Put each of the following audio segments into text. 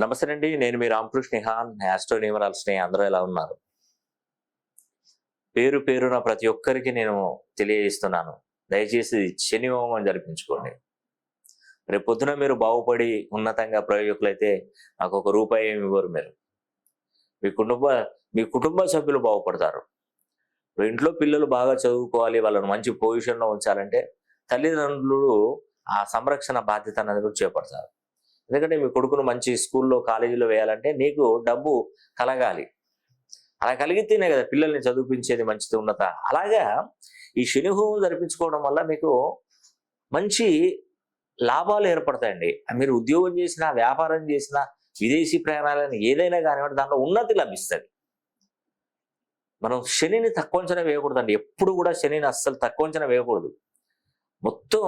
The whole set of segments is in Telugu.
నమస్తే అండి. నేను మీ రామకృష్ణ నిహాన్, ఆస్ట్రో న్యూమరాల్ స్నేహి. అందరూ ఎలా ఉన్నారు? పేరు పేరున ప్రతి ఒక్కరికి నేను తెలియజేస్తున్నాను. దయచేసి శని హోమం జరిపించుకోండి. రేపు పొద్దున మీరు బాగుపడి ఉన్నతంగా ప్రయోజకులైతే నాకు ఒక రూపాయి ఏమి ఇవ్వరు మీరు. మీ కుటుంబ మీ కుటుంబ సభ్యులు బాగుపడతారు. ఇంట్లో పిల్లలు బాగా చదువుకోవాలి, వాళ్ళని మంచి పొజిషన్లో ఉంచాలంటే తల్లిదండ్రులు ఆ సంరక్షణ బాధ్యత అనేది కూడా చేపడతారు. ఎందుకంటే మీ కొడుకును మంచి స్కూల్లో కాలేజీలో వేయాలంటే నీకు డబ్బు కలగాలి. అలా కలిగితేనే కదా పిల్లల్ని చదివించేది మంచిది ఉన్నత. అలాగా ఈ శని హోమం జరిపించుకోవడం వల్ల మీకు మంచి లాభాలు ఏర్పడతాయండి. మీరు ఉద్యోగం చేసినా, వ్యాపారం చేసినా, విదేశీ ప్రయాణాలను ఏదైనా కానివ్వండి, దాంట్లో ఉన్నతి లభిస్తుంది. మనం శనిని తక్కువ అంచనా వేయకూడదండి. ఎప్పుడు కూడా శనిని అస్సలు తక్కువ అంచనా వేయకూడదు. మొత్తం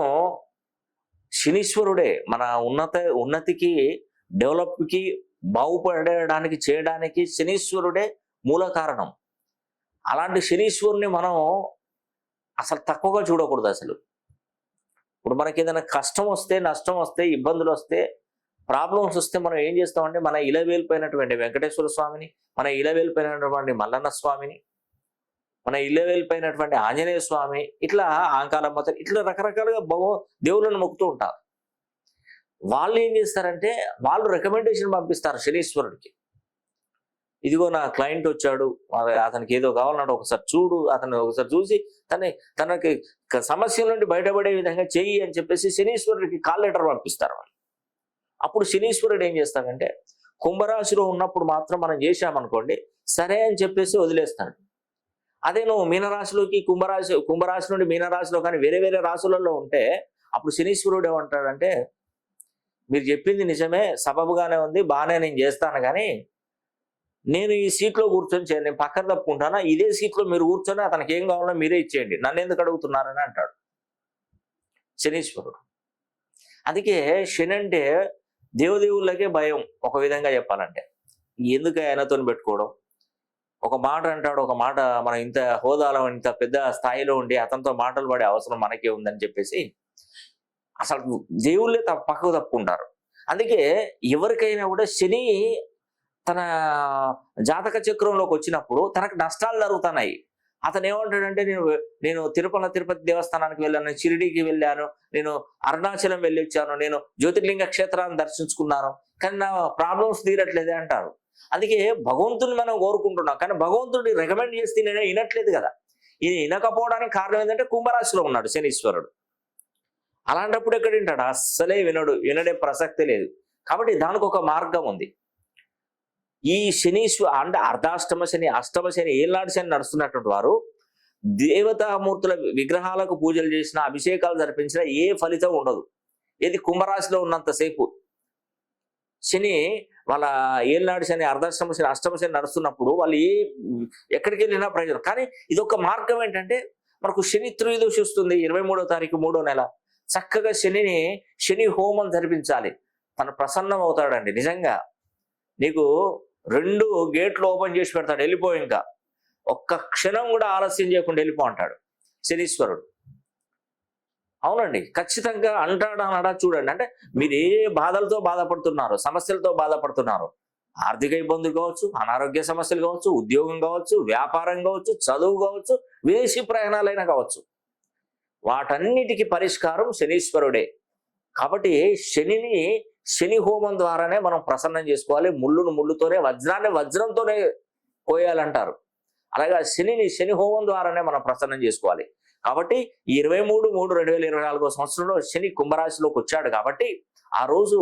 శనీశ్వరుడే మన ఉన్నతికి, డెవలప్కి, బాగుపడడానికి, చేయడానికి శనీశ్వరుడే మూల కారణం. అలాంటి శనీశ్వరుని మనం అసలు తక్కువగా చూడకూడదు. అసలు ఇప్పుడు మనకి ఏదైనా కష్టం వస్తే, నష్టం వస్తే, ఇబ్బందులు వస్తే, ప్రాబ్లమ్స్ వస్తే మనం ఏం చేస్తామంటే మన ఇలవేలిపోయినటువంటి వెంకటేశ్వర స్వామిని, మన ఇలవేలిపోయినటువంటి మల్లన్న స్వామిని, మన ఇలవేలిపోయినటువంటి ఆంజనేయ స్వామి, ఇట్లా ఆంకాలమ్మ, ఇట్లా రకరకాలుగా దేవుళ్ళను మొక్కుతూ ఉంటారు. వాళ్ళు ఏం చేస్తారంటే వాళ్ళు రికమెండేషన్ పంపిస్తారు శనీశ్వరుడికి. ఇదిగో నా క్లయింట్ వచ్చాడు, అతనికి ఏదో కావాలన్నాడు, ఒకసారి చూడు, అతను ఒకసారి చూసి తనకి సమస్యల నుండి బయటపడే విధంగా చెయ్యి అని చెప్పేసి శనీశ్వరుడికి కాల్ లెటర్ పంపిస్తారు వాళ్ళు. అప్పుడు శనీశ్వరుడు ఏం చేస్తాడంటే కుంభరాశిలో ఉన్నప్పుడు మాత్రం మనం చేశామనుకోండి, సరే అని చెప్పేసి వదిలేస్తాడు. అదే నువ్వు మీనరాశిలోకి కుంభరాశి నుండి మీనరాశిలో కానీ వేరే వేరే రాశులలో ఉంటే అప్పుడు శనీశ్వరుడు ఏమంటాడంటే, మీరు చెప్పింది నిజమే, సబబుగానే ఉంది, బాగానే నేను చేస్తాను, కానీ నేను ఈ సీట్లో కూర్చొని చేయండి, నేను పక్కన తప్పుకుంటానా, ఇదే సీట్లో మీరు కూర్చొని అతనికి ఏం కావాలో మీరే ఇచ్చేయండి, నన్ను ఎందుకు అడుగుతున్నారని అంటాడు శనీశ్వరుడు. అందుకే శని అంటే దేవదేవుళ్ళకే భయం. ఒక విధంగా చెప్పాలంటే ఎందుకు ఆయనతో పెట్టుకోవడం. ఒక మాట అంటాడు, ఒక మాట మనం ఇంత హోదాలో, ఇంత పెద్ద స్థాయిలో ఉండి అతనితో మాటలు పడే అవసరం మనకే ఉందని చెప్పేసి అసలు దేవుళ్ళే పక్కకు తప్పుకుంటారు. అందుకే ఎవరికైనా కూడా శని తన జాతక చక్రంలోకి వచ్చినప్పుడు తనకు నష్టాలు జరుగుతున్నాయి. అతను ఏమంటాడంటే, నేను తిరుపతి దేవస్థానానికి వెళ్ళాను, షిరిడీకి వెళ్ళాను, నేను అరుణాచలం వెళ్ళి వచ్చాను, నేను జ్యోతిర్లింగ క్షేత్రాన్ని దర్శించుకున్నాను, కానీ నా ప్రాబ్లమ్స్ తీరట్లేదే అంటారు. అందుకే భగవంతుని మనం కోరుకుంటున్నాం, కానీ భగవంతుడిని రికమెండ్ చేస్తే నేను వినట్లేదు కదా. ఇది వినకపోవడానికి కారణం ఏంటంటే కుంభరాశిలో ఉన్నాడు శనీశ్వరుడు. అలాంటప్పుడు ఎక్కడ వింటాడు? అస్సలే వినడే ప్రసక్తి లేదు. కాబట్టి దానికి ఒక మార్గం ఉంది. ఈ అంటే అర్ధాష్టమ శని, అష్టమ శని, ఏళ్ళనాటి శని నడుస్తున్నటువంటి వారు దేవతామూర్తుల విగ్రహాలకు పూజలు చేసిన, అభిషేకాలు జరిపించినా ఏ ఫలితం ఉండదు. ఏది కుంభరాశిలో ఉన్నంతసేపు. శని వాళ్ళ ఏళ్ళనాడు శని, అర్ధాష్టమ శని, అష్టమ శని నడుస్తున్నప్పుడు వాళ్ళు ఎక్కడికి వెళ్ళినా ప్రయోజనం. కానీ ఇదొక మార్గం ఏంటంటే, మనకు శని త్రయోదశి వస్తుంది 23వ తారీఖు 3వ నెల. చక్కగా శని హోమం జరిపించాలి. తను ప్రసన్నం అవుతాడండి. నిజంగా నీకు 2 గేట్లు ఓపెన్ చేసి పెడతాడు, వెళ్ళిపో, ఇంకా ఒక్క క్షణం కూడా ఆలస్యం చేయకుండా వెళ్ళిపో అంటాడు శనీశ్వరుడు. అవునండి, ఖచ్చితంగా అంటాడా చూడండి. అంటే మీరు ఏ బాధలతో బాధపడుతున్నారు, సమస్యలతో బాధపడుతున్నారు, ఆర్థిక ఇబ్బందులు కావచ్చు, అనారోగ్య సమస్యలు కావచ్చు, ఉద్యోగం కావచ్చు, వ్యాపారం కావచ్చు, చదువు కావచ్చు, విదేశీ ప్రయాణాలైనా కావచ్చు, వాటన్నిటికీ పరిష్కారం శనీశ్వరుడే. కాబట్టి శని హోమం ద్వారానే మనం ప్రసన్నం చేసుకోవాలి. ముళ్ళును ముళ్ళుతోనే, వజ్రాన్ని వజ్రంతోనే కోయాలంటారు. అలాగా శని హోమం ద్వారానే మనం ప్రసన్నం చేసుకోవాలి. కాబట్టి ఈ 23/3/2024 సంవత్సరంలో శని కుంభరాశిలోకి వచ్చాడు. కాబట్టి ఆ రోజు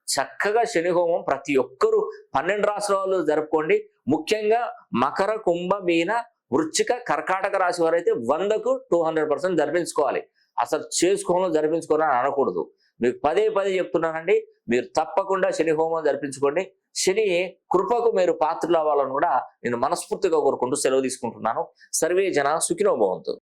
చక్కగా శని హోమం ప్రతి ఒక్కరూ 12 రాశుల వాళ్ళు జరుపుకోండి. ముఖ్యంగా మకర, కుంభ, మీన, వృశ్చిక, కర్కాటక రాశి వారైతే 100కు 200% జరిపించుకోవాలి. అసలు జరిపించుకోవాలని అనకూడదు. మీకు పదే చెప్తున్నానండి, మీరు తప్పకుండా శని హోమం జరిపించుకోండి. శని కృపకు మీరు పాత్రలు అవ్వాలని కూడా నేను మనస్ఫూర్తిగా కోరుకుంటూ సెలవు తీసుకుంటున్నాను. సర్వే జన సుఖినో భవంతు.